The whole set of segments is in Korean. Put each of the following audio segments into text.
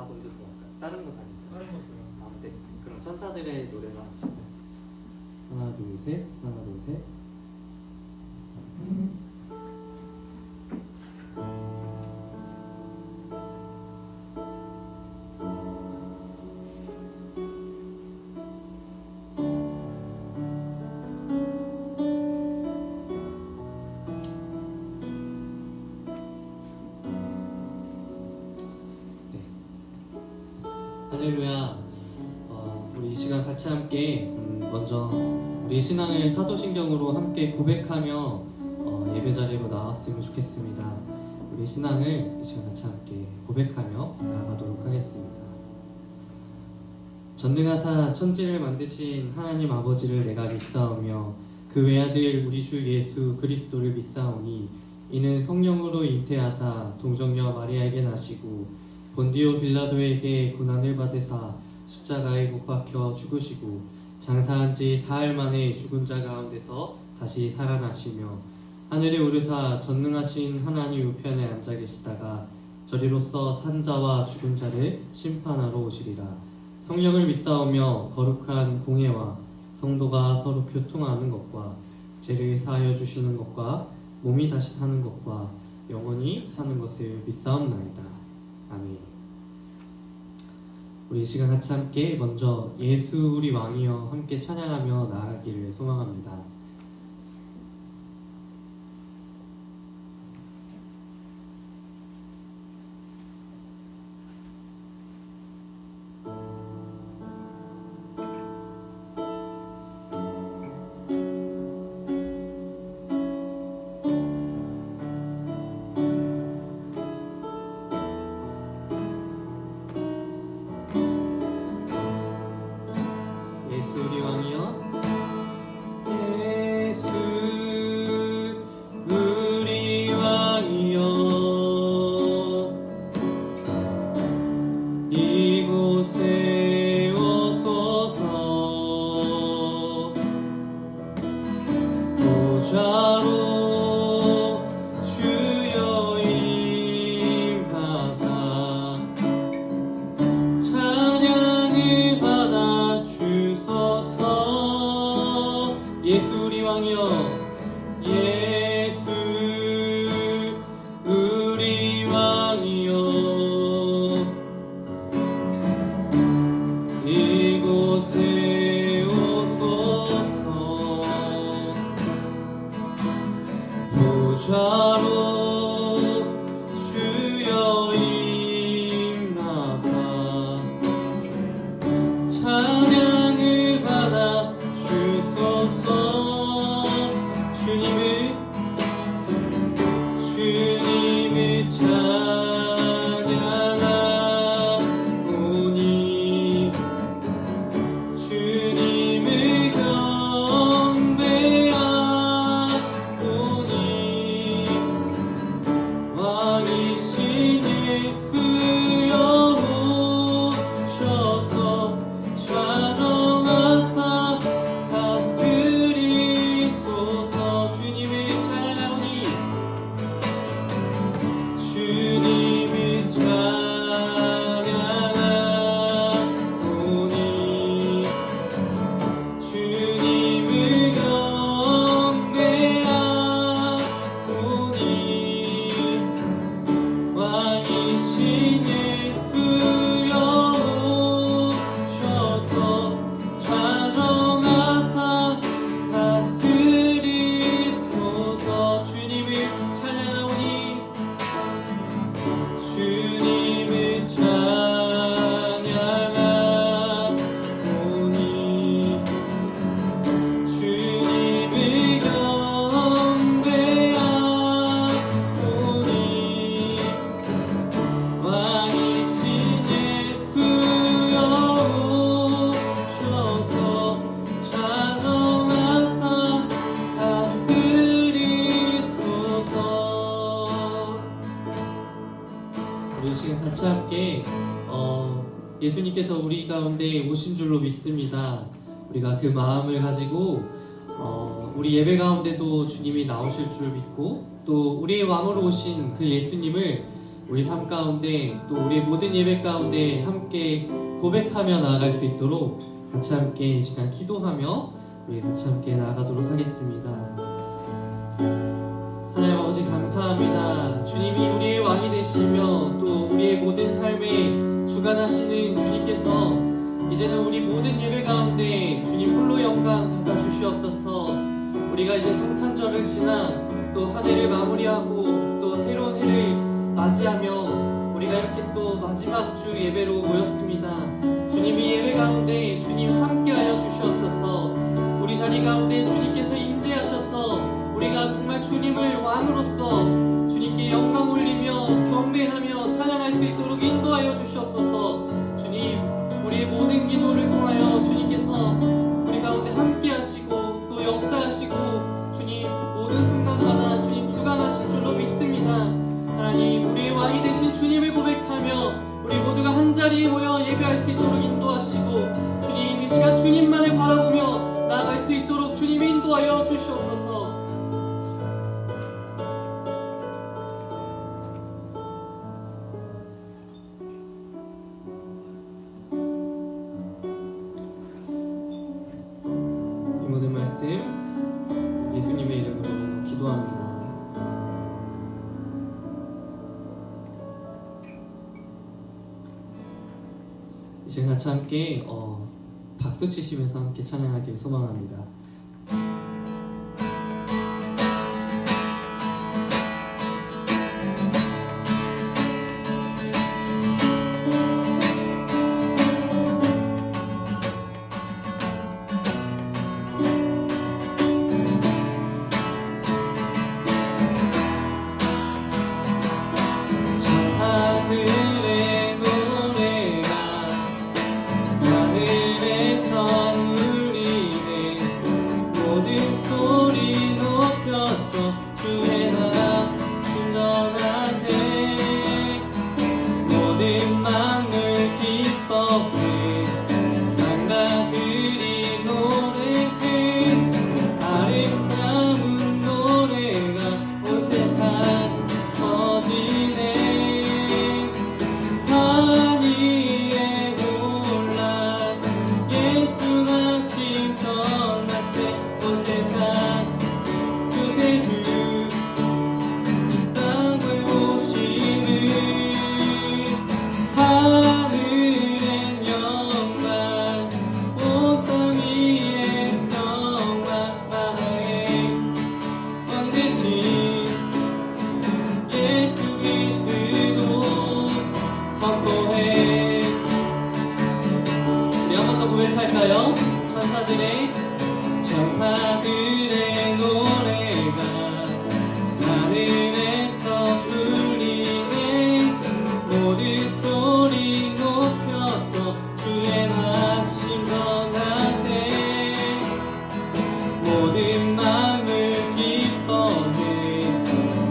먼저 들어갈까요? 다른 거 다니까. 다른 거 들어. 아, 네. 그럼 천사들의 노래만 합시다. 하나 둘 셋, 하나 둘 셋. 할렐루야. 우리 이 시간 같이 함께 먼저 우리 신앙을 사도신경으로 함께 고백하며 예배 자리로 나왔으면 좋겠습니다. 우리 신앙을 이 시간 같이 함께 고백하며 나아가도록 하겠습니다. 전능하사 천지를 만드신 하나님 아버지를 내가 믿사오며 그 외아들 우리 주 예수 그리스도를 믿사오니 이는 성령으로 잉태하사 동정녀 마리아에게 나시고 본디오 빌라도에게 고난을 받으사 십자가에 못 박혀 죽으시고 장사한 지 사흘 만에 죽은 자 가운데서 다시 살아나시며 하늘에 오르사 전능하신 하나님 우편에 앉아 계시다가 저리로서 산자와 죽은 자를 심판하러 오시리라. 성령을 믿사오며 거룩한 공예와 성도가 서로 교통하는 것과 죄를 사하여 주시는 것과 몸이 다시 사는 것과 영원히 사는 것을 믿사옵나이다. 아멘. 우리 이 시간 같이 함께 먼저 예수 우리 왕이여 함께 찬양하며 나아가기를 소망합니다. 예수 우리 왕이여 예수 우리 왕이여 이곳에 오소서 보좌로 주여 임하사 찬양을 받아 주소서. 예수 우리 왕이여 예수 우리 왕이여 이곳에 오소서 보좌로 주여 임하사 찬양을 받아 주소서. 주님을 찬양하오니 주님을 경배하오니 왕이신 예수여 오셔서 좌정하사 다스리소서. 주님을 찬양하오니 주님을 찬양하오니 주님을 경배하오니 왕이신 예수여 오셔서 좌정하사 다스리소서. 주님을 찬양하오니 주님을 찬양하오니 주님을 경배하오니 왕이신 예수여 오셔서 찬송하사 다스리소서. 우리 이 시간 같이 함께 예수님께서 우리 가운데 오신 줄로 믿습니다. 우리가 그 마음을 가지고 우리 예배 가운데도 주님이 나오실 줄 믿고 또 우리의 왕으로 오신 그 예수님을 우리 삶 가운데 또 우리 모든 예배 가운데 함께 고백하며 나아갈 수 있도록 같이 함께 이 시간 기도하며 우리 같이 함께 나아가도록 하겠습니다. 하나님 아버지 감사합니다. 주님이 우리의 왕이 되시며 또 우리의 모든 삶에 주관하시는 주님께서 이제는 우리 모든 예배 가운데 주님 홀로 영광 받아 주시옵소서. 우리가 이제 성탄절을 지나 또 한 해를 마무리하고 또 새로운 해를 맞이하며 우리가 이렇게 또 마지막 주 예배로 모였습니다. 주님이 예배 가운데 주님 함께하여 주시옵소서. 우리 자리 가운데 주님께서 임재하셔서 우리가 정말 주님을 왕으로서 주님께 영광 올리며 경배하며 찬양할 수 있도록 인도하여 주시옵소서. 주님, 우리의 모든 기도를 통하여 주님께서 우리 가운데 함께 하시고 또 역사하시고 주님 모든 순간마다 주님 주관하신 줄로 믿습니다. 하나님, 우리의 왕이 되신 주님을 고백하며 우리 모두가 한자리에 모여 예배할 수 있도록 인도하시고 주님 이 시간 주님만을 바라보며 나아갈 수 있도록 주님 인도하여 주시옵소서. 이 모든 말씀 예수님의 이름으로 기도합니다. 이제 같이 함께 박수 치시면서 함께 찬양하길 소망합니다. 고백할까요? 천사들의 노래가 하늘에서 울리네. 모든 소리 높여서 주의 나신 전하네. 모든 마음을 기뻐해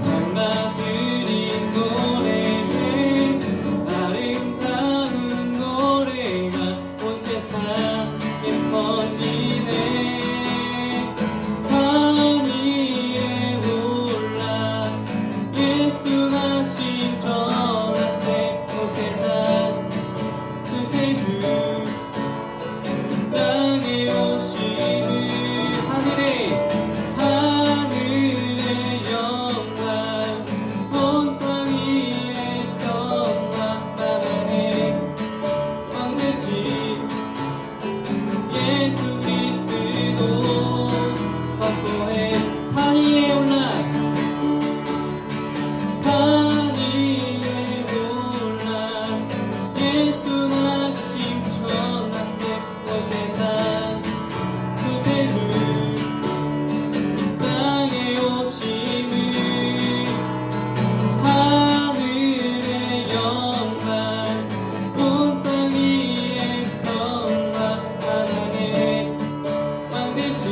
성가 드린 노래네. 아름다운 노래가 온 세상에 퍼지네. 산 위에 올라 예수 나신 전하세. 온 세상 그세주 땅에 오시는 하늘의 영광 온 땅 위에 평강만하네. 왕 대신 예수 그리스도 선포해. 산 위에 올라 예수 나신 전하세. 온 세상 그대를 땅에 오시는 하늘의 영광 온 땅 위에 평강하네. 왕 대신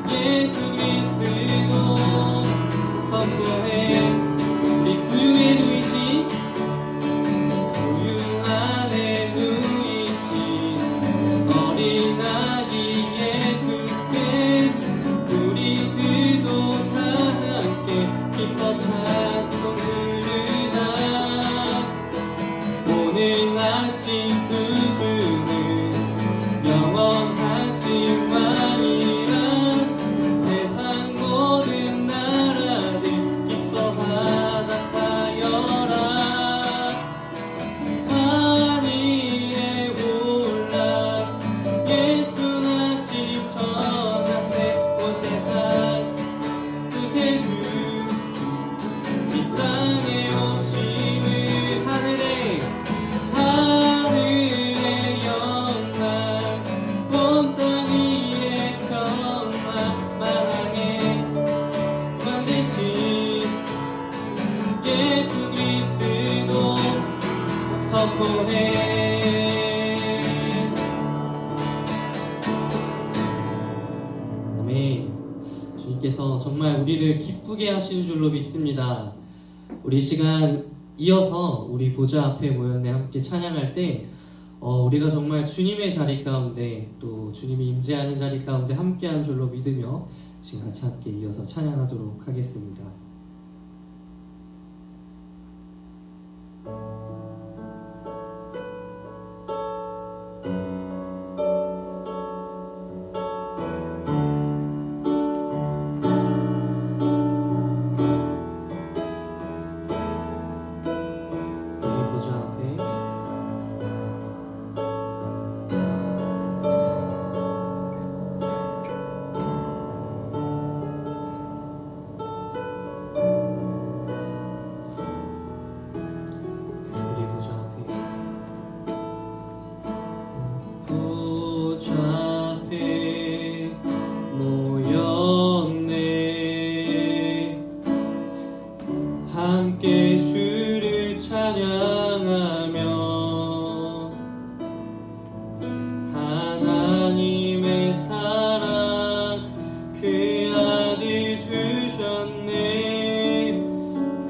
예수 그리스도 선포해. 우리 구유에 누이신 구유 안에 누이신 어린 아기 예수께 우리들도 다 함께 기뻐 찬송 부르세. 이 땅에 오심을 하늘의 영광 온 땅 위에 평화 만왕에 만드신 예수 그리스도 선포해. 아멘. 주님께서 정말 우리를 기쁘게 하시는 줄로 믿습니다. 우리 시간 이어서 우리 보좌 앞에 모였네 함께 찬양할 때 우리가 정말 주님의 자리 가운데 또 주님이 임재하는 자리 가운데 함께하는 줄로 믿으며 지금 같이 함께 이어서 찬양하도록 하겠습니다. 함께 주를 찬양하며 하나님의 사랑 그 아들 주셨네.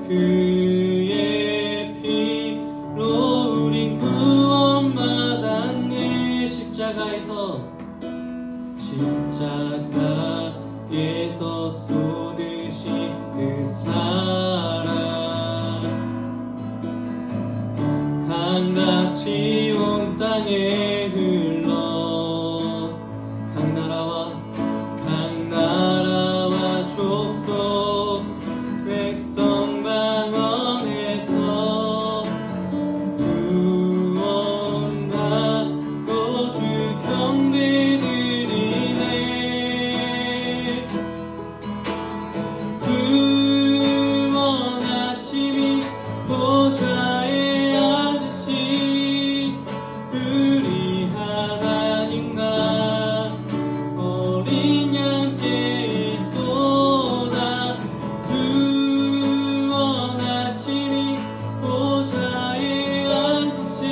그의 피로 우린 구원받았네. 십자가에서 쏟으신 그 사랑 강같이 온 땅에 흘러 각 나라와 족속 백성 방언에서 구원받고 주 경배 드리네. 구원하심이 보좌에 앉으신 우리 하나님과 어린 양께 있도다. 구원하심이 보좌에 앉으신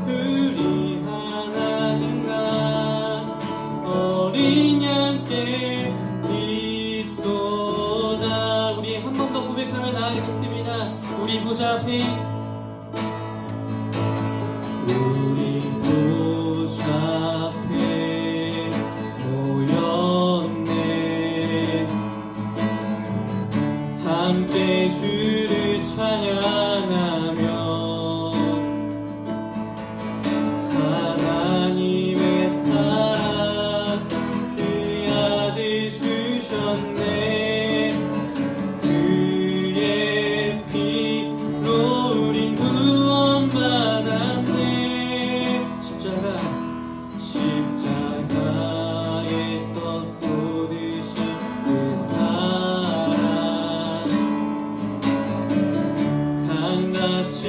우리 하나님과 어린 양께 있도다. 우리 한 번 더 고백하며 나아가겠습니다. 우리 보좌 앞에 모였네. 함께 주를 찬양하며 하나님의 사랑 그 아들 주셨네. 그의 피로 우린 구원받았네. 십자가에서 쏟으신 그 사랑 강같이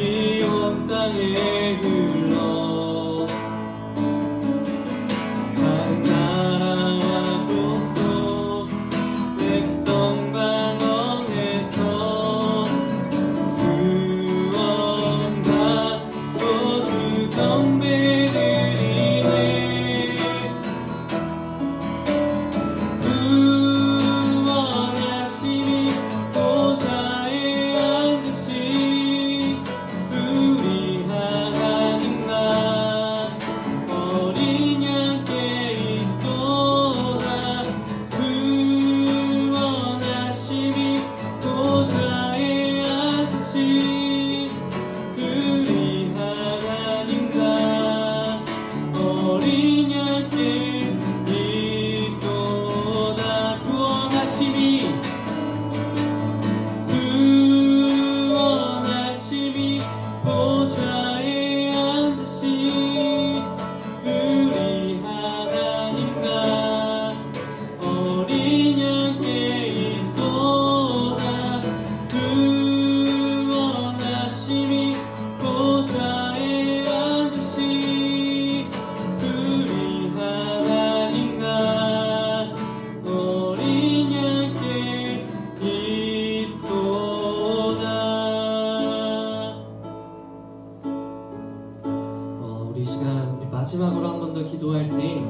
기도할 때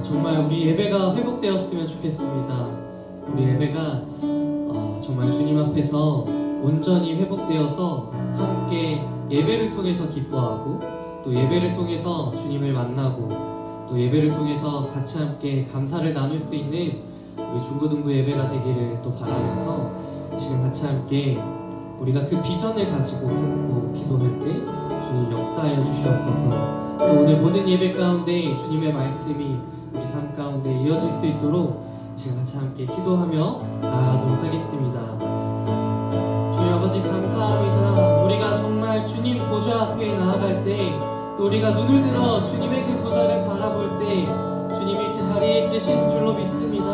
정말 우리 예배가 회복되었으면 좋겠습니다. 우리 예배가 정말 주님 앞에서 온전히 회복되어서 함께 예배를 통해서 기뻐하고 또 예배를 통해서 주님을 만나고 또 예배를 통해서 같이 함께 감사를 나눌 수 있는 우리 중고등부 예배가 되기를 또 바라면서 지금 같이 함께 우리가 그 비전을 가지고 품고 기도할 때 주님 역사하여 주시옵소서. 또 오늘 모든 예배 가운데 주님의 말씀이 우리 삶 가운데 이어질 수 있도록 지금 같이 함께 기도하며 나아가도록 하겠습니다. 주님 아버지 감사합니다. 우리가 정말 주님 보좌 앞에 나아갈 때 또 우리가 눈을 들어 주님의 그 보좌를 바라볼 때 주님이 그 자리에 계신 줄로 믿습니다.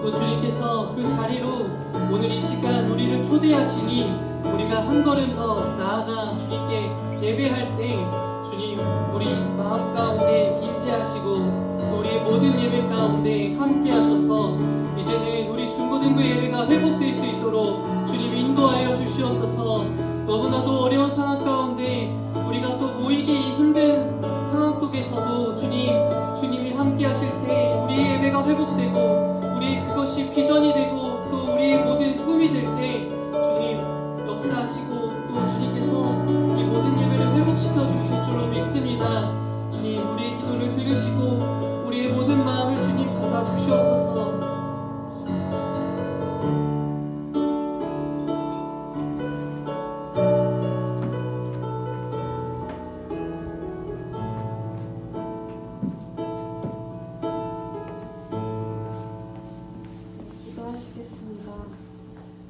또 주님께서 그 자리로 오늘 이 시간 우리를 초대하시니 우리가 한 걸음 더 나아가 주님께 예배할 때 주님 우리 마음 가운데 임재하시고 또 우리의 모든 예배 가운데 함께 하셔서 이제는 우리 중고등부 예배가 회복될 수 있도록 주님 인도하여 주시옵소서. 너무나도 어려운 상황 가운데 우리가 또 모이기 힘든 상황 속에서도 주님이 함께 하실 때 우리의 예배가 회복되고 우리의 그것이 비전이 되고 또 우리의 모든 꿈이 될 때 주님 역사하시고 또 주님께서 이 모든 예배를 회복시켜 주실 줄로 믿습니다. 주님 우리의 기도를 들으시고 우리의 모든 마음을 주님 받아 주시옵소서. 기도하시겠습니다.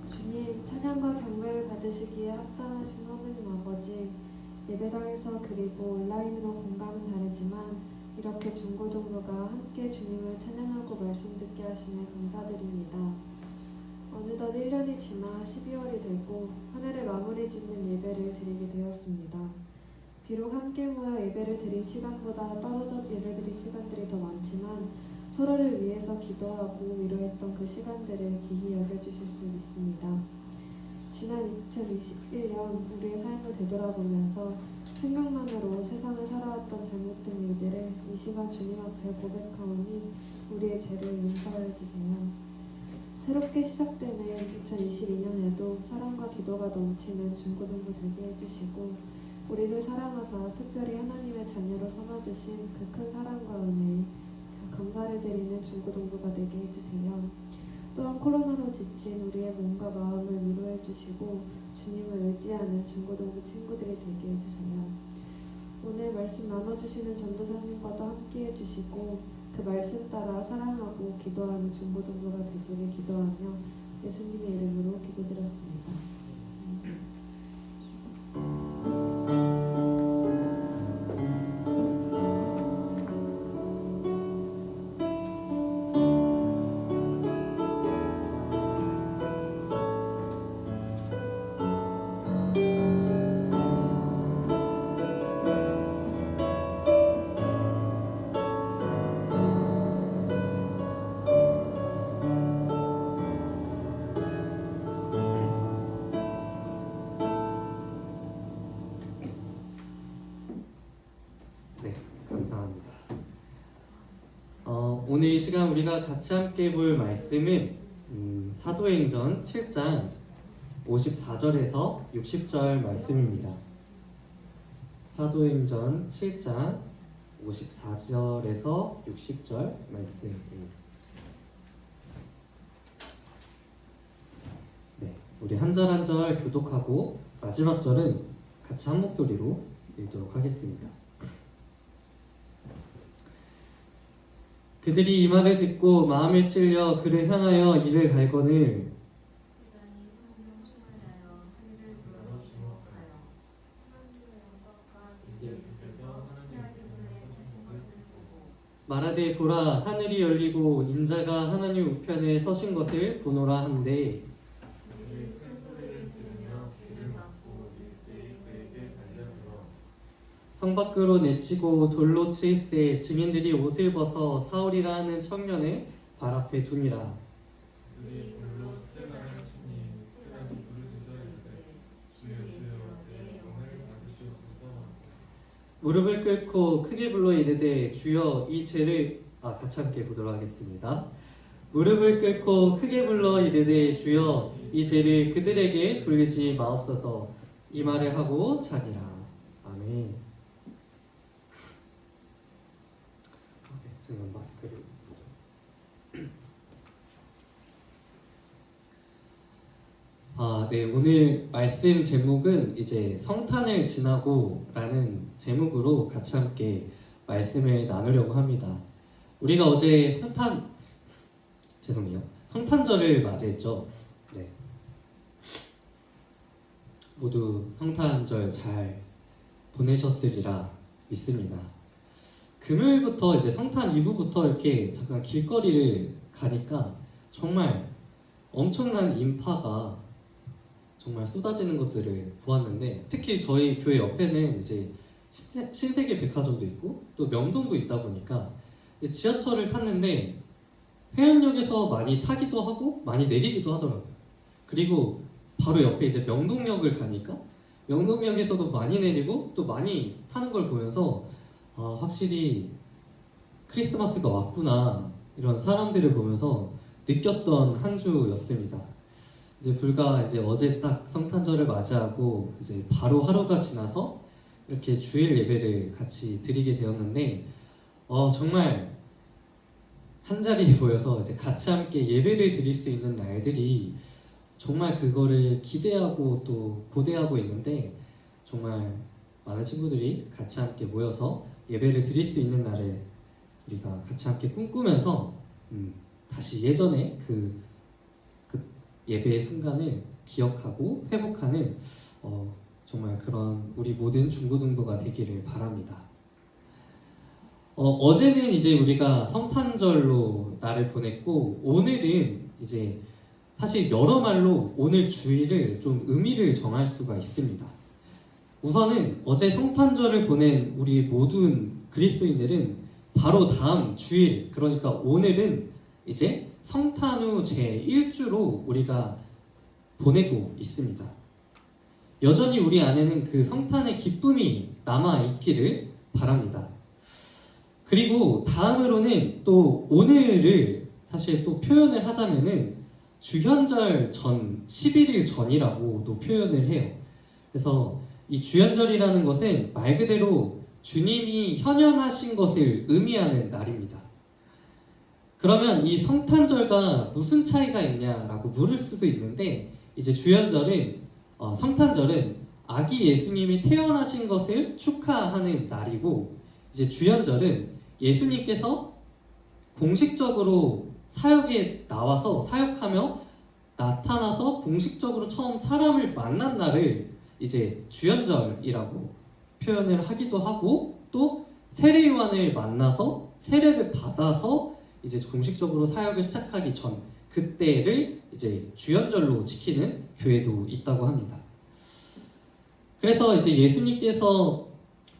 주님, 찬양과 경배를 받으시기에 합당하신 하느님 아버지, 예배당에서 그리고 온라인으로 공감은 다르지만 이렇게 중고등부가 함께 주님을 찬양하고 말씀 듣게 하시네 감사드립니다. 어느덧 1년이 지나 12월이 되고 한 해를 마무리 짓는 예배를 드리게 되었습니다. 비록 함께 모여 예배를 드린 시간보다 떨어져 예배드린 시간들이 더 많지만 서로를 위해서 기도하고 위로했던 그 시간들을 귀히 여겨주실 수 있습니다. 지난 2021년 우리의 삶을 되돌아보면서 생각만으로 세상을 살아왔던 잘못된 일들을 이 시간 주님 앞에 고백하오니 우리의 죄를 용서하여 주세요. 새롭게 시작되는 2022년에도 사랑과 기도가 넘치는 중고등부 되게 해주시고 우리를 사랑하사 특별히 하나님의 자녀로 삼아주신 그 큰 사랑과 은혜에 감사를 드리는 중고등부가 되게 해주세요. 또한 코로나로 지친 우리의 몸과 마음을 위로해 주시고 주님을 의지하는 중고등부 친구들이 되게 해주세요. 오늘 말씀 나눠주시는 전도사님과도 함께 해주시고 그 말씀 따라 사랑하고 기도하는 중고등부가 되기를 기도하며 예수님의 이름으로 기도드렸습니다. 네, 감사합니다. 오늘 이 시간 우리가 같이 함께 볼 말씀은 사도행전 7장 54절에서 60절 말씀입니다. 사도행전 7장 54절에서 60절 말씀입니다. 네, 우리 한 절 한 절 교독하고 마지막 절은 같이 한 목소리로 읽도록 하겠습니다. 그들이 이 말을 듣고 마음에 찔려 그를 향하여 이를 갈거늘 말하되 보라 하늘이 열리고 인자가 하나님 우편에 서신 것을 보노라 한데 성 밖으로 내치고 돌로 칠세 증인들이 옷을 벗어 사울이라 하는 청년을 발 앞에 두니라. 무릎을 꿇고 크게 불러 이르되 주여 이 죄를 같이 함께 보도록 하겠습니다. 무릎을 꿇고 크게 불러 이르되 주여 이 죄를 그들에게 돌리지 마옵소서. 이 말을 하고 자니라. 아멘. 제가 마스크를 네, 오늘 말씀 제목은 이제 성탄을 지나고라는 제목으로 같이 함께 말씀을 나누려고 합니다. 우리가 어제 성탄절을 맞이했죠. 네. 모두 성탄절 잘 보내셨으리라 믿습니다. 금요일부터 이제 성탄 이후부터 이렇게 잠깐 길거리를 가니까 정말 엄청난 인파가 정말 쏟아지는 것들을 보았는데, 특히 저희 교회 옆에는 이제 신세계 백화점도 있고 또 명동도 있다 보니까 지하철을 탔는데 회원역에서 많이 타기도 하고 많이 내리기도 하더라고요. 그리고 바로 옆에 이제 명동역을 가니까 명동역에서도 많이 내리고 또 많이 타는 걸 보면서 확실히 크리스마스가 왔구나, 이런 사람들을 보면서 느꼈던 한 주였습니다. 이제 어제 딱 성탄절을 맞이하고 이제 바로 하루가 지나서 이렇게 주일 예배를 같이 드리게 되었는데, 정말 한 자리에 모여서 이제 같이 함께 예배를 드릴 수 있는 날들이 정말 그거를 기대하고 또 고대하고 있는데, 정말 많은 친구들이 같이 함께 모여서 예배를 드릴 수 있는 날을 우리가 같이 함께 꿈꾸면서 다시 예전에 그 예배의 순간을 기억하고 회복하는 정말 그런 우리 모든 중고등부가 되기를 바랍니다. 어제는 이제 우리가 성탄절로 날을 보냈고, 오늘은 이제 사실 여러 말로 오늘 주일을 좀 의미를 정할 수가 있습니다. 우선은 어제 성탄절을 보낸 우리 모든 그리스도인들은 바로 다음 주일, 그러니까 오늘은 이제 성탄 후 제1주로 우리가 보내고 있습니다. 여전히 우리 안에는 그 성탄의 기쁨이 남아있기를 바랍니다. 그리고 다음으로는 또 오늘을 사실 또 표현을 하자면은 주현절 전 11일 전이라고 또 표현을 해요. 그래서 이 주현절이라는 것은 말 그대로 주님이 현현하신 것을 의미하는 날입니다. 그러면 이 성탄절과 무슨 차이가 있냐라고 물을 수도 있는데, 이제 성탄절은 아기 예수님이 태어나신 것을 축하하는 날이고, 이제 주현절은 예수님께서 공식적으로 사역에 나와서 사역하며 나타나서 공식적으로 처음 사람을 만난 날을 이제 주현절이라고 표현을 하기도 하고, 또 세례요한을 만나서 세례를 받아서 이제 공식적으로 사역을 시작하기 전 그때를 이제 주현절로 지키는 교회도 있다고 합니다. 그래서 이제 예수님께서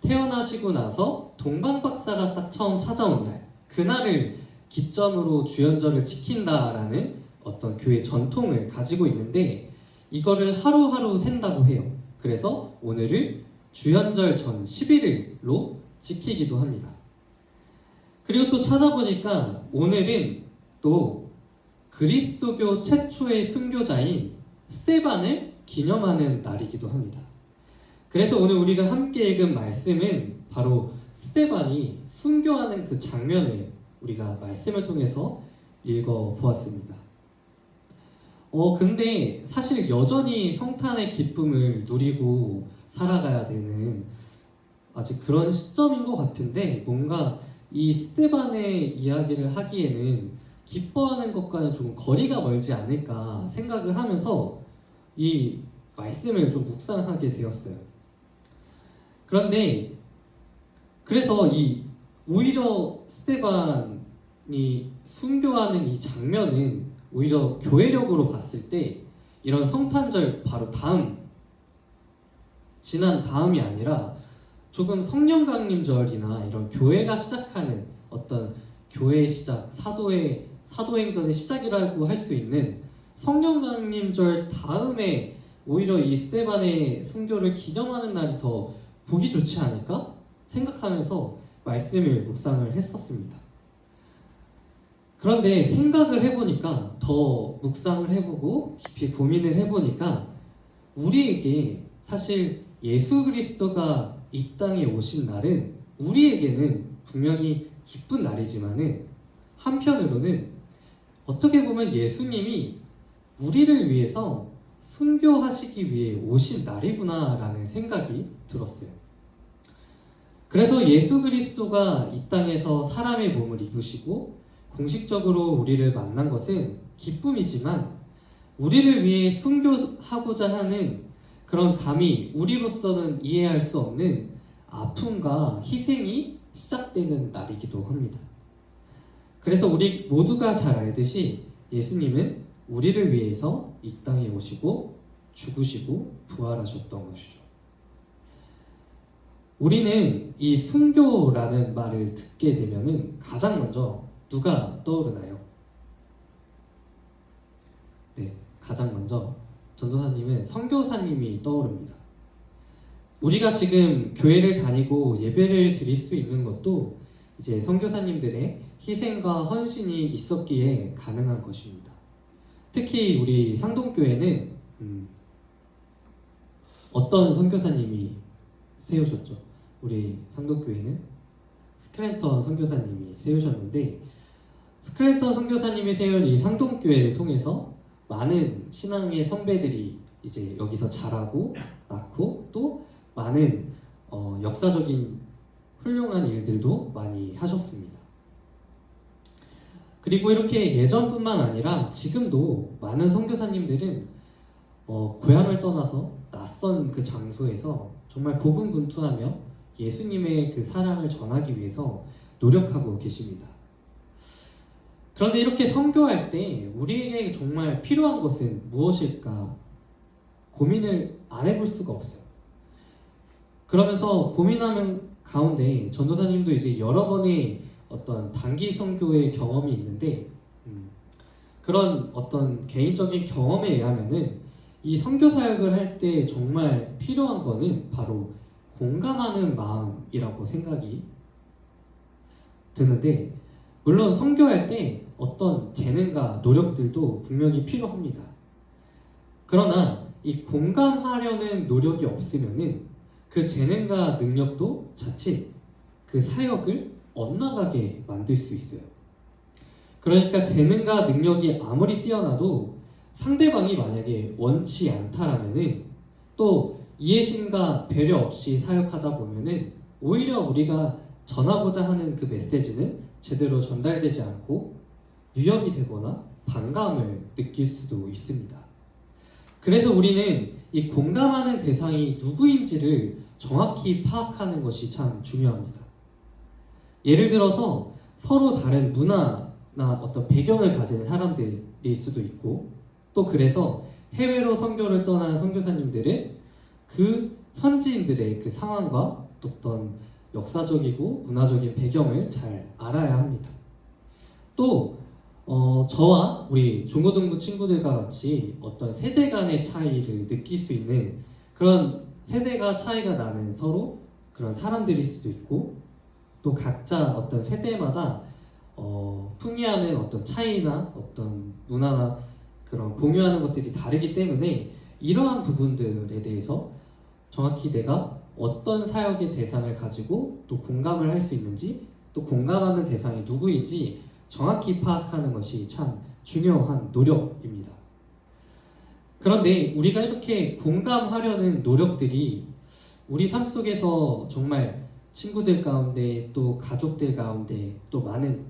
태어나시고 나서 동방박사가 딱 처음 찾아온 날, 그날을 기점으로 주현절을 지킨다라는 어떤 교회 전통을 가지고 있는데, 이거를 하루하루 샌다고 해요. 그래서 오늘을 주현절 전 11일로 지키기도 합니다. 그리고 또 찾아보니까 오늘은 또 그리스도교 최초의 순교자인 스데반을 기념하는 날이기도 합니다. 그래서 오늘 우리가 함께 읽은 말씀은 바로 스데반이 순교하는 그 장면을 우리가 말씀을 통해서 읽어보았습니다. 근데 사실 여전히 성탄의 기쁨을 누리고 살아가야 되는 아직 그런 시점인 것 같은데, 뭔가 이 스데반의 이야기를 하기에는 기뻐하는 것과는 조금 거리가 멀지 않을까 생각을 하면서 이 말씀을 좀 묵상하게 되었어요. 그런데 그래서 오히려 스데반이 순교하는 이 장면은 오히려 교회력으로 봤을 때 이런 성탄절 바로 지난 다음이 아니라 조금 성령강림절이나 이런 교회가 시작하는 어떤 교회의 시작, 사도행전의 시작이라고 할 수 있는 성령강림절 다음에 오히려 이 스데반의 순교를 기념하는 날이 더 보기 좋지 않을까? 생각하면서 말씀을 묵상을 했었습니다. 그런데 생각을 해보니까 더 묵상을 해보고 깊이 고민을 해보니까 우리에게 사실 예수 그리스도가 이 땅에 오신 날은 우리에게는 분명히 기쁜 날이지만은 한편으로는 어떻게 보면 예수님이 우리를 위해서 순교하시기 위해 오신 날이구나라는 생각이 들었어요. 그래서 예수 그리스도가 이 땅에서 사람의 몸을 입으시고 공식적으로 우리를 만난 것은 기쁨이지만 우리를 위해 순교하고자 하는 그런 감히 우리로서는 이해할 수 없는 아픔과 희생이 시작되는 날이기도 합니다. 그래서 우리 모두가 잘 알듯이 예수님은 우리를 위해서 이 땅에 오시고 죽으시고 부활하셨던 것이죠. 우리는 이 순교라는 말을 듣게 되면은 가장 먼저 누가 떠오르나요? 네, 가장 먼저 전도사님은 선교사님이 떠오릅니다. 우리가 지금 교회를 다니고 예배를 드릴 수 있는 것도 이제 선교사님들의 희생과 헌신이 있었기에 가능한 것입니다. 특히 우리 상동교회는 어떤 선교사님이 세우셨죠? 우리 상동교회는 스크랜턴 선교사님이 세우셨는데 스크랜턴 선교사님이 세운 이 상동교회를 통해서 많은 신앙의 선배들이 이제 여기서 자라고 낳고 또 많은 역사적인 훌륭한 일들도 많이 하셨습니다. 그리고 이렇게 예전뿐만 아니라 지금도 많은 선교사님들은 고향을 떠나서 낯선 그 장소에서 정말 고군분투하며 예수님의 그 사랑을 전하기 위해서 노력하고 계십니다. 그런데 이렇게 선교할 때 우리에게 정말 필요한 것은 무엇일까 고민을 안 해볼 수가 없어요. 그러면서 고민하는 가운데 전도사님도 이제 여러 번의 어떤 단기 선교의 경험이 있는데 그런 어떤 개인적인 경험에 의하면은 이 선교 사역을 할 때 정말 필요한 거는 바로 공감하는 마음이라고 생각이 드는데 물론 선교할 때 어떤 재능과 노력들도 분명히 필요합니다. 그러나 이 공감하려는 노력이 없으면은 그 재능과 능력도 자칫 그 사역을 엇나가게 만들 수 있어요. 그러니까 재능과 능력이 아무리 뛰어나도 상대방이 만약에 원치 않다라면은 또 이해심과 배려 없이 사역하다 보면은 오히려 우리가 전하고자 하는 그 메시지는 제대로 전달되지 않고 위협이 되거나 반감을 느낄 수도 있습니다. 그래서 우리는 이 공감하는 대상이 누구인지를 정확히 파악하는 것이 참 중요합니다. 예를 들어서 서로 다른 문화나 어떤 배경을 가진 사람들일 수도 있고 또 그래서 해외로 선교를 떠난 선교사님들은 그 현지인들의 그 상황과 어떤 역사적이고 문화적인 배경을 잘 알아야 합니다. 또 저와 우리 중고등부 친구들과 같이 어떤 세대 간의 차이를 느낄 수 있는 그런 세대가 차이가 나는 서로 그런 사람들일 수도 있고 또 각자 어떤 세대마다 풍미하는 어떤 차이나 어떤 문화나 그런 공유하는 것들이 다르기 때문에 이러한 부분들에 대해서 정확히 내가 어떤 사역의 대상을 가지고 또 공감을 할 수 있는지 또 공감하는 대상이 누구인지 정확히 파악하는 것이 참 중요한 노력입니다. 그런데 우리가 이렇게 공감하려는 노력들이 우리 삶 속에서 정말 친구들 가운데 또 가족들 가운데 또 많은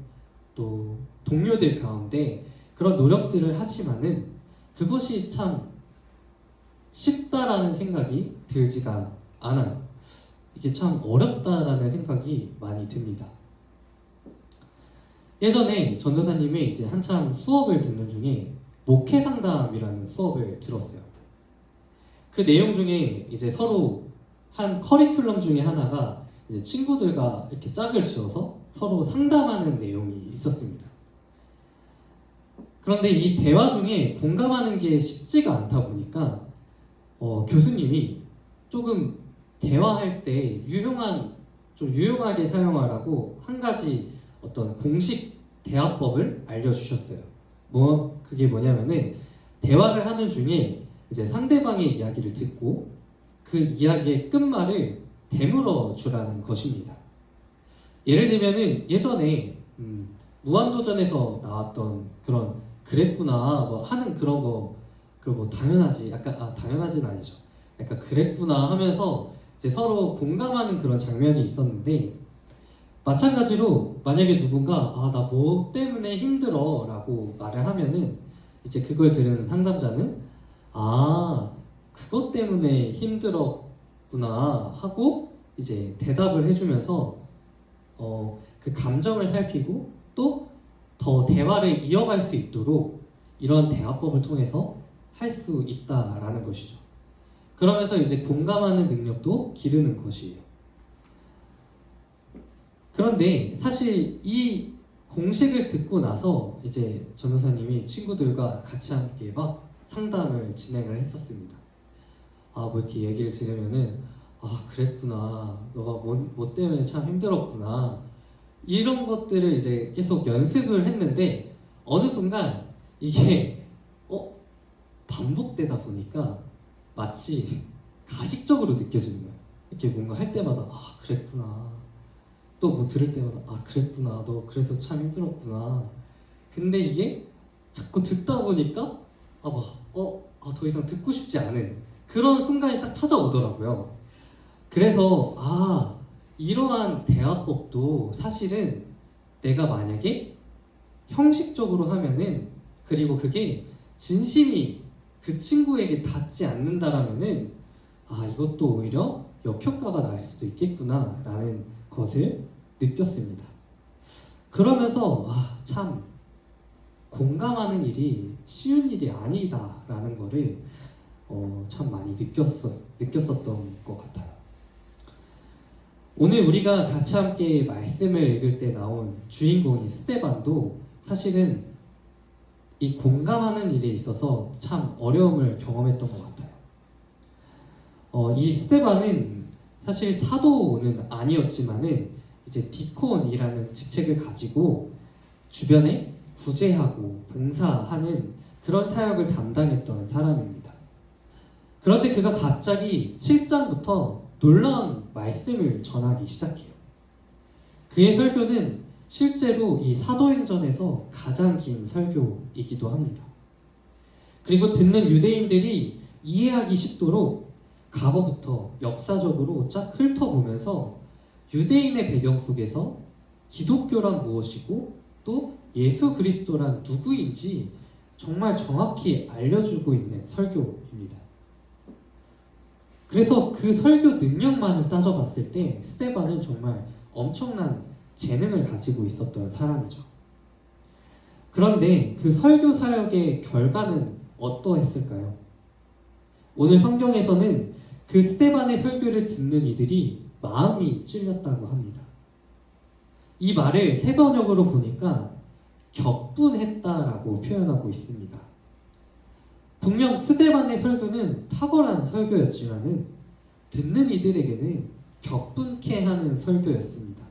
또 동료들 가운데 그런 노력들을 하지만은 그것이 참 쉽다라는 생각이 들지가 않아요. 이게 참 어렵다라는 생각이 많이 듭니다. 예전에 전도사님이 이제 한참 수업을 듣는 중에 목회 상담이라는 수업을 들었어요. 그 내용 중에 이제 서로 한 커리큘럼 중에 하나가 이제 친구들과 이렇게 짝을 지어서 서로 상담하는 내용이 있었습니다. 그런데 이 대화 중에 공감하는 게 쉽지가 않다 보니까 교수님이 조금 대화할 때 유용한 좀 유용하게 사용하라고 한 가지 어떤 공식 대화법을 알려주셨어요. 그게 뭐냐면은 대화를 하는 중에 이제 상대방의 이야기를 듣고 그 이야기의 끝말을 되물어 주라는 것입니다. 예를 들면은 예전에 무한도전에서 나왔던 그런 그랬구나 뭐 하는 그런 거 그리고 뭐 당연하지 약간 당연하지는 아니죠. 약간 그랬구나 하면서 이제 서로 공감하는 그런 장면이 있었는데 마찬가지로 만약에 누군가 나 뭐 때문에 힘들어 라고 말을 하면은 이제 그걸 들은 상담자는 그것 때문에 힘들었구나 하고 이제 대답을 해주면서 그 감정을 살피고 또 더 대화를 이어갈 수 있도록 이런 대화법을 통해서 할 수 있다라는 것이죠. 그러면서 이제 공감하는 능력도 기르는 것이에요. 그런데 사실 이 공식을 듣고 나서 이제 전도사님이 친구들과 같이 함께 막 상담을 진행을 했었습니다. 뭐 이렇게 얘기를 들으면은 그랬구나. 너가 뭐 때문에 참 힘들었구나. 이런 것들을 이제 계속 연습을 했는데 어느 순간 이게 반복되다 보니까 마치 가식적으로 느껴지는 거예요. 이렇게 뭔가 할 때마다 그랬구나. 또 뭐 들을 때마다 그랬구나. 너 그래서 참 힘들었구나. 근데 이게 자꾸 듣다 보니까 더 이상 듣고 싶지 않은 그런 순간이 딱 찾아오더라고요. 그래서 이러한 대화법도 사실은 내가 만약에 형식적으로 하면은 그리고 그게 진심이 그 친구에게 닿지 않는다라면은 이것도 오히려 역효과가 날 수도 있겠구나 라는 것을 느꼈습니다. 그러면서 참 공감하는 일이 쉬운 일이 아니다라는 거를 참 많이 느꼈었던 것 같아요. 오늘 우리가 같이 함께 말씀을 읽을 때 나온 주인공인 스데반도 사실은 이 공감하는 일에 있어서 참 어려움을 경험했던 것 같아요. 이 스데반은 사실 사도는 아니었지만은 이제 디콘이라는 직책을 가지고 주변에 구제하고 봉사하는 그런 사역을 담당했던 사람입니다. 그런데 그가 갑자기 7장부터 놀라운 말씀을 전하기 시작해요. 그의 설교는 실제로 이 사도행전에서 가장 긴 설교이기도 합니다. 그리고 듣는 유대인들이 이해하기 쉽도록 과거부터 역사적으로 쫙 훑어보면서 유대인의 배경 속에서 기독교란 무엇이고 또 예수 그리스도란 누구인지 정말 정확히 알려주고 있는 설교입니다. 그래서 그 설교 능력만을 따져봤을 때 스데반은 정말 엄청난 재능을 가지고 있었던 사람이죠. 그런데 그 설교 사역의 결과는 어떠했을까요? 오늘 성경에서는 그 스데반의 설교를 듣는 이들이 마음이 찔렸다고 합니다. 이 말을 세 번역으로 보니까 격분했다라고 표현하고 있습니다. 분명 스데반의 설교는 탁월한 설교였지만은 듣는 이들에게는 격분케 하는 설교였습니다.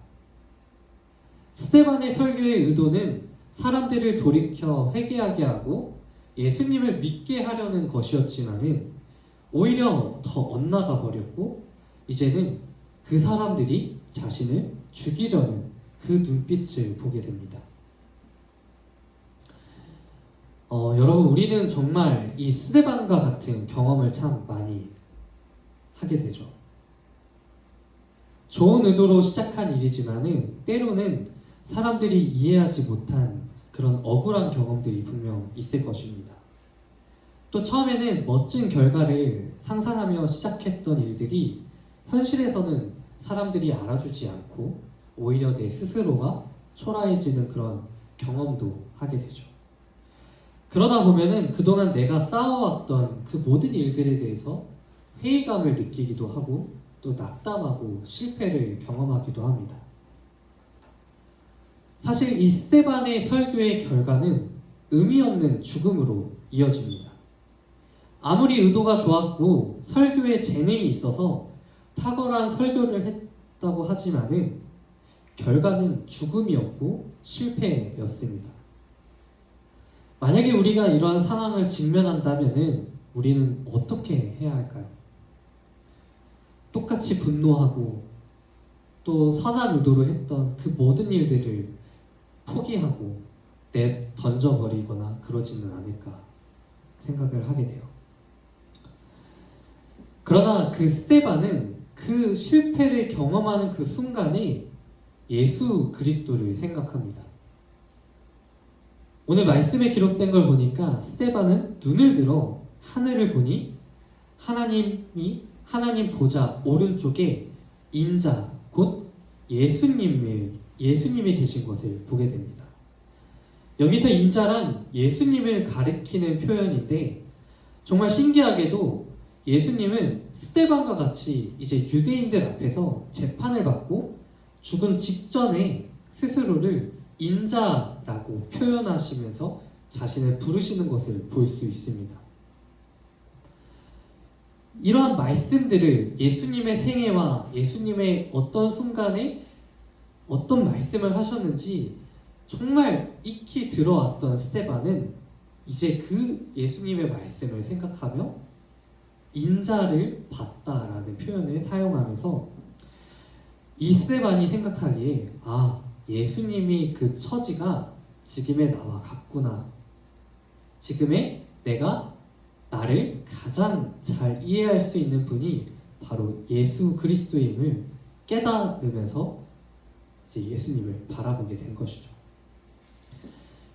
스데반의 설교의 의도는 사람들을 돌이켜 회개하게 하고 예수님을 믿게 하려는 것이었지만은 오히려 더 엇나가 버렸고 이제는 그 사람들이 자신을 죽이려는 그 눈빛을 보게 됩니다. 여러분 우리는 정말 이 스데반과 같은 경험을 참 많이 하게 되죠. 좋은 의도로 시작한 일이지만은 때로는 사람들이 이해하지 못한 그런 억울한 경험들이 분명 있을 것입니다. 또 처음에는 멋진 결과를 상상하며 시작했던 일들이 현실에서는 사람들이 알아주지 않고 오히려 내 스스로가 초라해지는 그런 경험도 하게 되죠. 그러다 보면은 그동안 내가 쌓아왔던 그 모든 일들에 대해서 회의감을 느끼기도 하고 또 낙담하고 실패를 경험하기도 합니다. 사실 이 스데반의 설교의 결과는 의미 없는 죽음으로 이어집니다. 아무리 의도가 좋았고 설교에 재능이 있어서 탁월한 설교를 왔다고 하지만은 결과는 죽음이었고 실패였습니다. 만약에 우리가 이러한 상황을 직면한다면은 우리는 어떻게 해야 할까요? 똑같이 분노하고 또 선한 의도로 했던 그 모든 일들을 포기하고 던져버리거나 그러지는 않을까 생각을 하게 돼요. 그러나 그 스데반은 그 실패를 경험하는 그 순간에 예수 그리스도를 생각합니다. 오늘 말씀에 기록된 걸 보니까 스데반은 눈을 들어 하늘을 보니 하나님 보좌 오른쪽에 인자 곧 예수님이 계신 것을 보게 됩니다. 여기서 인자란 예수님을 가리키는 표현인데 정말 신기하게도 예수님은 스데반과 같이 이제 유대인들 앞에서 재판을 받고 죽음 직전에 스스로를 인자라고 표현하시면서 자신을 부르시는 것을 볼 수 있습니다. 이러한 말씀들을 예수님의 생애와 예수님의 어떤 순간에 어떤 말씀을 하셨는지 정말 익히 들어왔던 스데반은 이제 그 예수님의 말씀을 생각하며 인자를 받다라는 표현을 사용하면서 이 스데반이 생각하기에 예수님이 그 처지가 지금의 나와 같구나. 지금의 나를 가장 잘 이해할 수 있는 분이 바로 예수 그리스도임을 깨달으면서 이제 예수님을 바라보게 된 것이죠.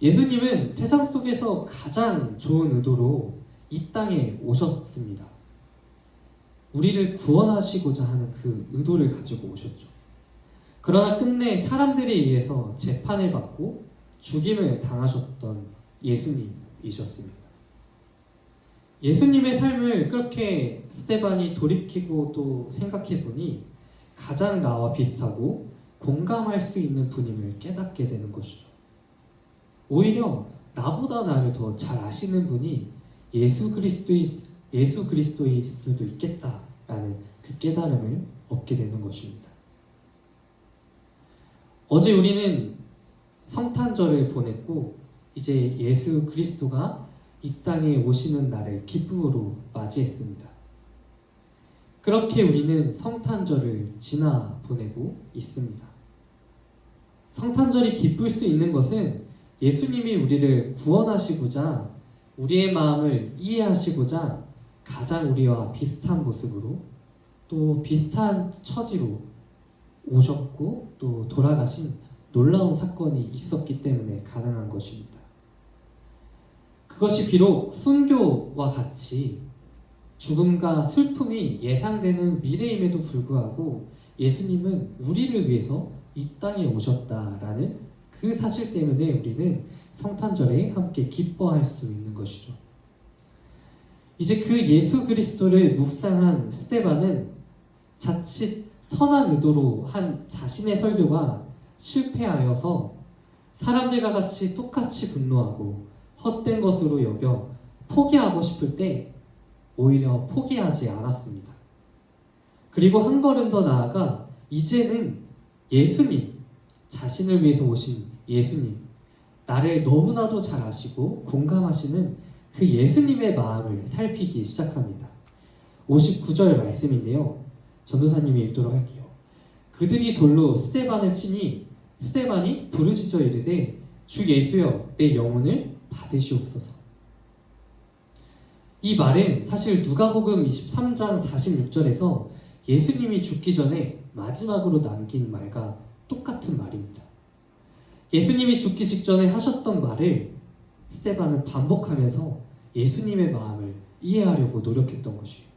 예수님은 세상 속에서 가장 좋은 의도로 이 땅에 오셨습니다. 우리를 구원하시고자 하는 그 의도를 가지고 오셨죠. 그러나 끝내 사람들에 의해서 재판을 받고 죽임을 당하셨던 예수님이셨습니다. 예수님의 삶을 그렇게 스데반이 돌이키고 또 생각해 보니 가장 나와 비슷하고 공감할 수 있는 분임을 깨닫게 되는 것이죠. 오히려 나보다 나를 더 잘 아시는 분이 예수 그리스도일 수도 있겠다라는 그 깨달음을 얻게 되는 것입니다. 어제 우리는 성탄절을 보냈고 이제 예수 그리스도가 이 땅에 오시는 날을 기쁨으로 맞이했습니다. 그렇게 우리는 성탄절을 지나 보내고 있습니다. 성탄절이 기쁠 수 있는 것은 예수님이 우리를 구원하시고자 우리의 마음을 이해하시고자 가장 우리와 비슷한 모습으로 또 비슷한 처지로 오셨고 또 돌아가신 놀라운 사건이 있었기 때문에 가능한 것입니다. 그것이 비록 순교와 같이 죽음과 슬픔이 예상되는 미래임에도 불구하고 예수님은 우리를 위해서 이 땅에 오셨다라는 그 사실 때문에 우리는 성탄절에 함께 기뻐할 수 있는 것이죠. 이제 그 예수 그리스도를 묵상한 스데반은 자칫 선한 의도로 한 자신의 설교가 실패하여서 사람들과 같이 똑같이 분노하고 헛된 것으로 여겨 포기하고 싶을 때 오히려 포기하지 않았습니다. 그리고 한 걸음 더 나아가 이제는 예수님, 자신을 위해서 오신 예수님, 나를 너무나도 잘 아시고 공감하시는 그 예수님의 마음을 살피기 시작합니다. 59절 말씀인데요. 전도사님이 읽도록 할게요. 그들이 돌로 스데반을 치니 스데반이 부르짖어 이르되 주 예수여 내 영혼을 받으시옵소서. 이 말은 사실 누가복음 23장 46절에서 예수님이 죽기 전에 마지막으로 남긴 말과 똑같은 말입니다. 예수님이 죽기 직전에 하셨던 말을 스데반은 반복하면서 예수님의 마음을 이해하려고 노력했던 것이에요.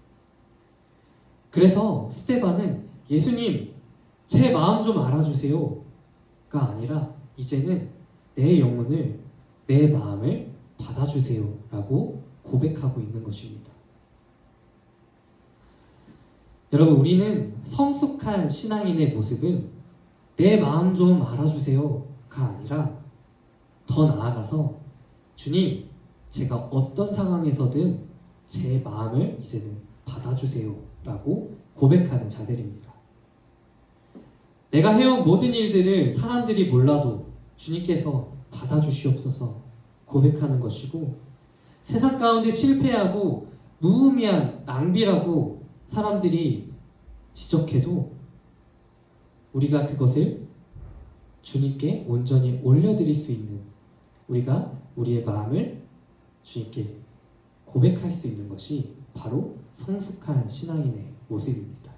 그래서 스데반은 예수님, 제 마음 좀 알아주세요가 아니라 이제는 내 영혼을, 내 마음을 받아주세요라고 고백하고 있는 것입니다. 여러분, 우리는 성숙한 신앙인의 모습은 내 마음 좀 알아주세요가 아니라 더 나아가서 주님, 제가 어떤 상황에서든 제 마음을 이제는 받아주세요라고 고백하는 자들입니다. 내가 해온 모든 일들을 사람들이 몰라도 주님께서 받아주시옵소서 고백하는 것이고, 세상 가운데 실패하고 무의미한 낭비라고 사람들이 지적해도 우리가 그것을 주님께 온전히 올려드릴 수 있는, 우리가 우리의 마음을 주님께 고백할 수 있는 것이 바로 성숙한 신앙인의 모습입니다.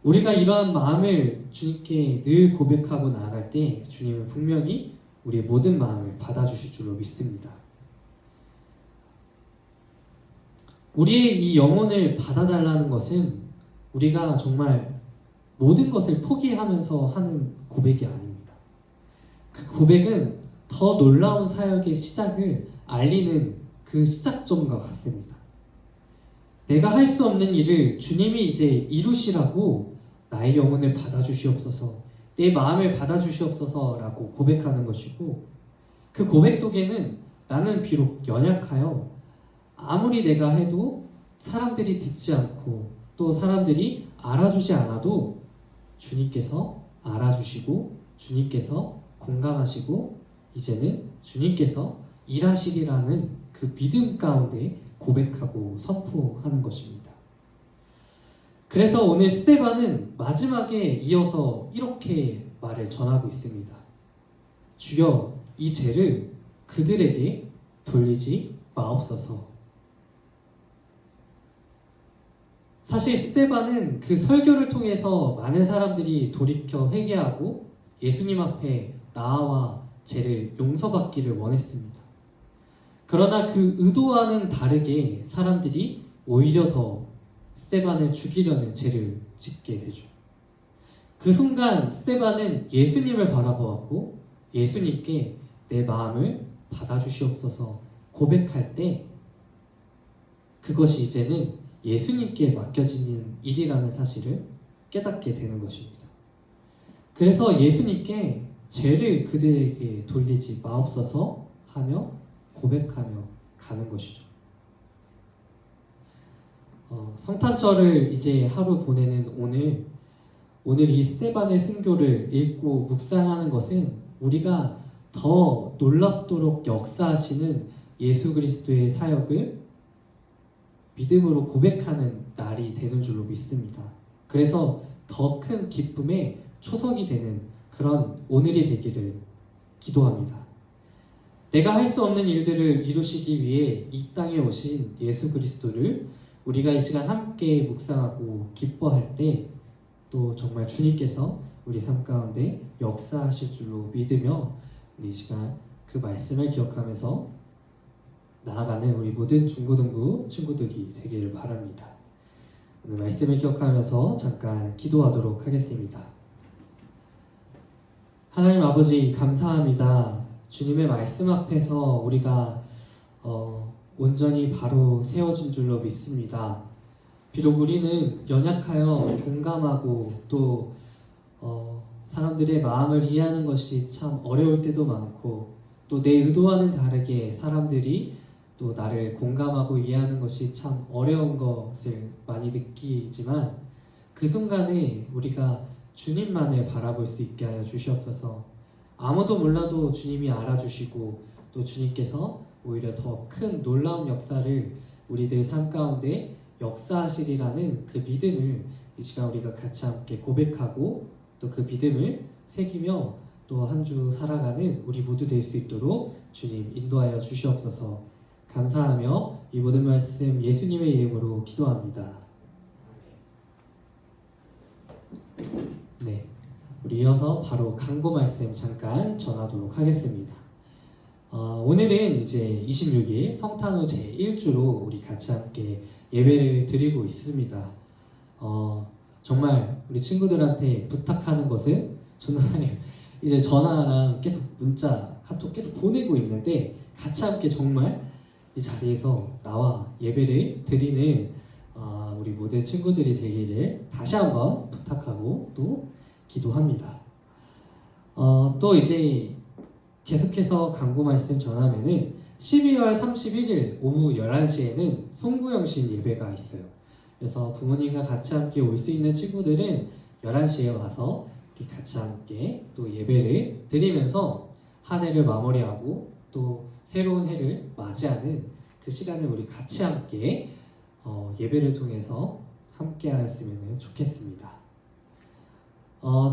우리가 이러한 마음을 주님께 늘 고백하고 나아갈 때 주님은 분명히 우리의 모든 마음을 받아주실 줄로 믿습니다. 우리의 이 영혼을 받아달라는 것은 우리가 정말 모든 것을 포기하면서 하는 고백이 아닙니다. 그 고백은 더 놀라운 사역의 시작을 알리는 그 시작점과 같습니다. 내가 할 수 없는 일을 주님이 이제 이루시라고 나의 영혼을 받아주시옵소서, 내 마음을 받아주시옵소서라고 고백하는 것이고, 그 고백 속에는 나는 비록 연약하여 아무리 내가 해도 사람들이 듣지 않고 또 사람들이 알아주지 않아도 주님께서 알아주시고 주님께서 공감하시고 이제는 주님께서 일하시리라는 그 믿음 가운데 고백하고 선포하는 것입니다. 그래서 오늘 스데반은 마지막에 이어서 이렇게 말을 전하고 있습니다. 주여, 이 죄를 그들에게 돌리지 마옵소서. 사실 스데반은 그 설교를 통해서 많은 사람들이 돌이켜 회개하고 예수님 앞에 나아와 죄를 용서받기를 원했습니다. 그러나 그 의도와는 다르게 사람들이 오히려 더 스데반을 죽이려는 죄를 짓게 되죠. 그 순간 스데반은 예수님을 바라보았고 예수님께 내 마음을 받아주시옵소서 고백할 때 그것이 이제는 예수님께 맡겨지는 일이라는 사실을 깨닫게 되는 것입니다. 그래서 예수님께 죄를 그들에게 돌리지 마옵소서 하며 고백하며 가는 것이죠. 성탄절을 이제 하루 보내는 오늘 이 스데반의 순교를 읽고 묵상하는 것은 우리가 더 놀랍도록 역사하시는 예수 그리스도의 사역을 믿음으로 고백하는 날이 되는 줄로 믿습니다. 그래서 더 큰 기쁨의 초석이 되는 그런 오늘이 되기를 기도합니다. 내가 할 수 없는 일들을 이루시기 위해 이 땅에 오신 예수 그리스도를 우리가 이 시간 함께 묵상하고 기뻐할 때 또 정말 주님께서 우리 삶 가운데 역사하실 줄로 믿으며 우리 이 시간 그 말씀을 기억하면서 나아가는 우리 모든 중고등부 친구들이 되기를 바랍니다. 오늘 말씀을 기억하면서 잠깐 기도하도록 하겠습니다. 하나님 아버지 감사합니다. 주님의 말씀 앞에서 우리가 온전히 바로 세워진 줄로 믿습니다. 비록 우리는 연약하여 공감하고 또 사람들의 마음을 이해하는 것이 참 어려울 때도 많고 또 내 의도와는 다르게 사람들이 또 나를 공감하고 이해하는 것이 참 어려운 것을 많이 느끼지만 그 순간에 우리가 주님만을 바라볼 수 있게 하여 주시옵소서. 아무도 몰라도 주님이 알아주시고 또 주님께서 오히려 더 큰 놀라운 역사를 우리들 삶 가운데 역사하시리라는 그 믿음을 이 시간 우리가 같이 함께 고백하고 또 그 믿음을 새기며 또 한 주 살아가는 우리 모두 될 수 있도록 주님 인도하여 주시옵소서. 감사하며 이 모든 말씀 예수님의 이름으로 기도합니다. 네, 우리 이어서 바로 강보 말씀 잠깐 전하도록 하겠습니다. 오늘은 이제 26일 성탄후 제1주로 우리 같이 함께 예배를 드리고 있습니다. 정말 우리 친구들한테 부탁하는 것은 저는 이제 전화랑 계속 문자, 카톡 계속 보내고 있는데 같이 함께 정말 이 자리에서 나와 예배를 드리는 우리 모든 친구들이 되기를 다시 한번 부탁하고 또 기도합니다. 또 이제 계속해서 강구 말씀 전하면은 12월 31일 오후 11시에는 송구영신 예배가 있어요. 그래서 부모님과 같이 함께 올 수 있는 친구들은 11시에 와서 우리 같이 함께 또 예배를 드리면서 한 해를 마무리하고 또 새로운 해를 맞이하는 그 시간을 우리 같이 함께 예배를 통해서 함께 하였으면 좋겠습니다.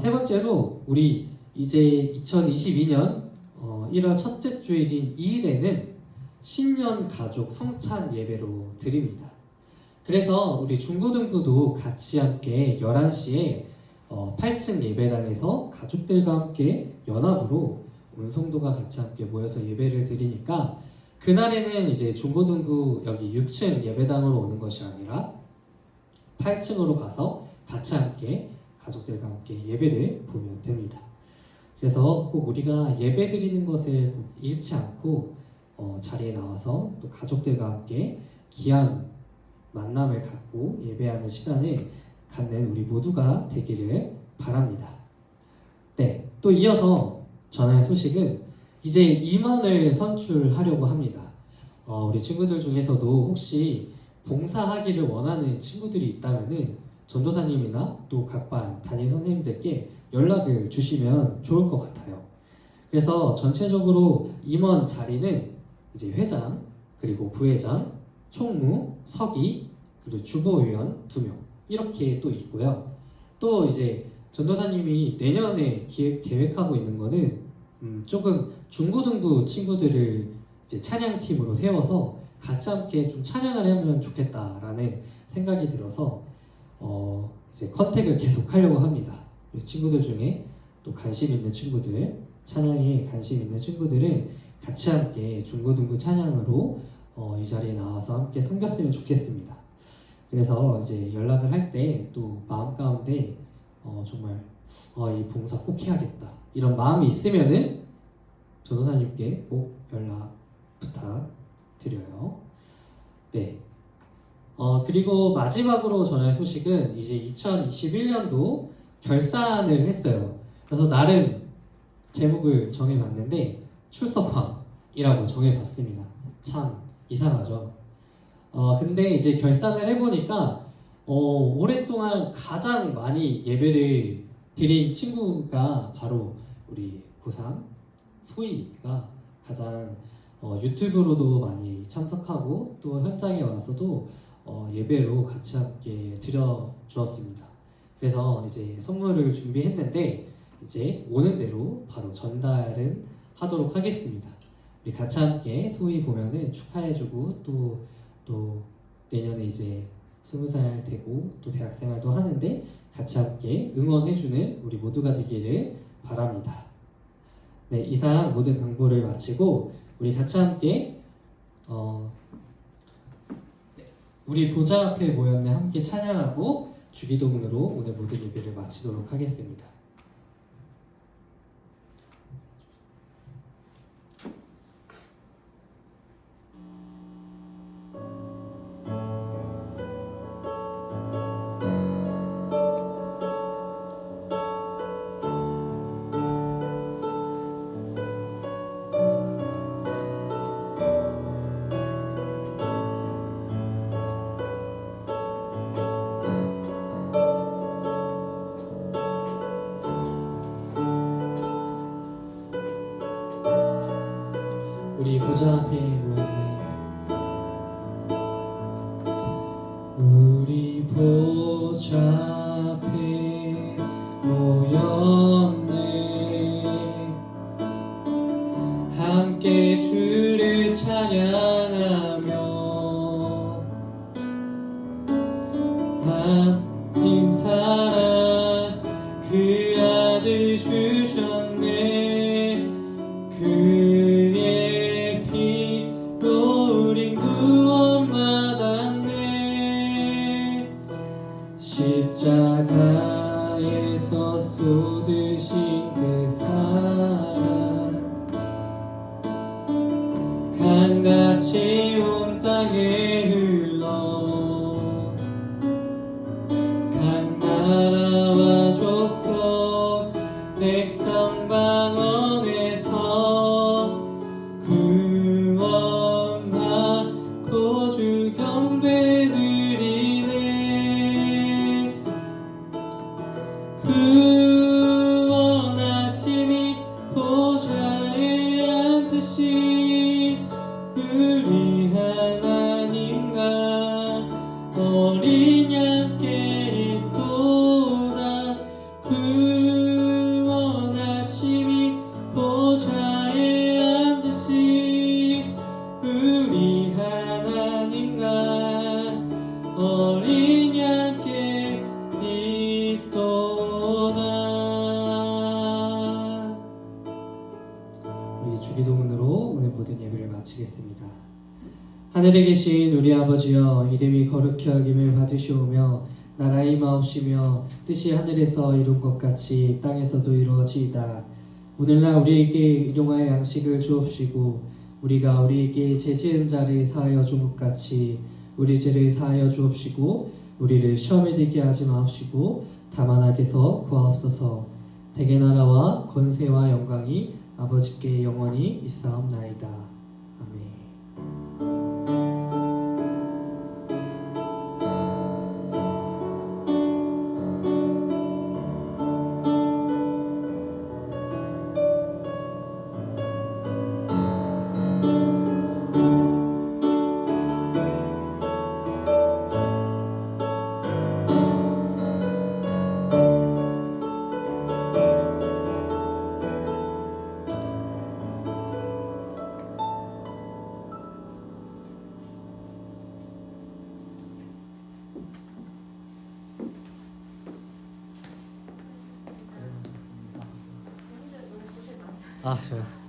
세 번째로 우리 이제 2022년 1월 첫째 주일인 2일에는 신년 가족 성찬 예배로 드립니다. 그래서 우리 중고등부도 같이 함께 11시에 8층 예배당에서 가족들과 함께 연합으로 온 성도가 같이 함께 모여서 예배를 드리니까 그날에는 이제 중고등부 여기 6층 예배당으로 오는 것이 아니라 8층으로 가서 같이 함께 가족들과 함께 예배를 보면 됩니다. 그래서 꼭 우리가 예배 드리는 것을 꼭 잃지 않고 자리에 나와서 또 가족들과 함께 귀한 만남을 갖고 예배하는 시간을 갖는 우리 모두가 되기를 바랍니다. 네, 또 이어서 전할 소식은 이제 임원을 선출하려고 합니다. 우리 친구들 중에서도 혹시 봉사하기를 원하는 친구들이 있다면은 전도사님이나 또 각반 담임 선생님들께 연락을 주시면 좋을 것 같아요. 그래서 전체적으로 임원 자리는 이제 회장, 그리고 부회장, 총무, 서기, 그리고 주보위원 2명 이렇게 또 있고요. 또 이제 전도사님이 내년에 계획하고 있는 거는 조금 중고등부 친구들을 이제 찬양팀으로 세워서 같이 함께 좀 찬양을 하면 좋겠다라는 생각이 들어서 이제 컨택을 계속 하려고 합니다. 우리 친구들 중에 또 관심 있는 친구들, 찬양에 관심 있는 친구들은 같이 함께 중고등부 찬양으로 이 자리에 나와서 함께 섬겼으면 좋겠습니다. 그래서 이제 연락을 할 때 또 마음 가운데 정말 이 봉사 꼭 해야겠다 이런 마음이 있으면은 전도사님께 꼭 연락 부탁드려요. 네. 그리고 마지막으로 전할 소식은 이제 2021년도 결산을 했어요. 그래서 나름 제목을 정해봤는데 출석왕이라고 정해봤습니다. 참 이상하죠. 근데 이제 결산을 해보니까 오랫동안 가장 많이 예배를 드린 친구가 바로 우리 고3 소희가 가장 유튜브로도 많이 참석하고 또 현장에 와서도 예배로 같이 함께 드려주었습니다. 그래서 이제 선물을 준비했는데 이제 오는 대로 바로 전달은 하도록 하겠습니다. 우리 같이 함께 소희 보면은 축하해주고 또 내년에 이제 20살 되고 또 대학생활도 하는데 같이 함께 응원해주는 우리 모두가 되기를 바랍니다. 네, 이상 모든 강보를 마치고 우리 같이 함께 우리 보좌 앞에 모였네 함께 찬양하고 주기도문으로 오늘 모든 예배를 마치도록 하겠습니다. 우리 보좌 앞에 모였네. 우리 보좌 앞에 모였네. 함께 주를 찬양하며 하나님 사랑 그 아들 주셨네. 그의 피로 우린 구원받았네. 십자가에서 쏟으신 그 사랑 강같이 온 땅에 흘러 각 나라와 족속 백성 방언에서 구원받고 주 경배드리네. 구원받고 어린 양께 있도다 구원하심이 보좌에 앉으신 우리 하나님과 어린 양께 있도다. 우리 주기도문으로 오늘 모든 예배를 마치겠습니다. 하늘에 계신 우리 아버지여, 이름이 거룩히 여김을 받으시오며 나라의 임하옵시며 뜻이 하늘에서 이룬 것 같이 땅에서도 이루어지이다. 오늘날 우리에게 일용할 양식을 주옵시고 우리가 우리에게 죄 지은 자를 사하여 준 것 같이 우리 죄를 사하여 주옵시고 우리를 시험에 들게 하지 마옵시고 다만 악에서 구하옵소서. 대개 나라와 권세와 영광이 아버지께 영원히 있사옵나이다. 아멘. 아, 좋았어.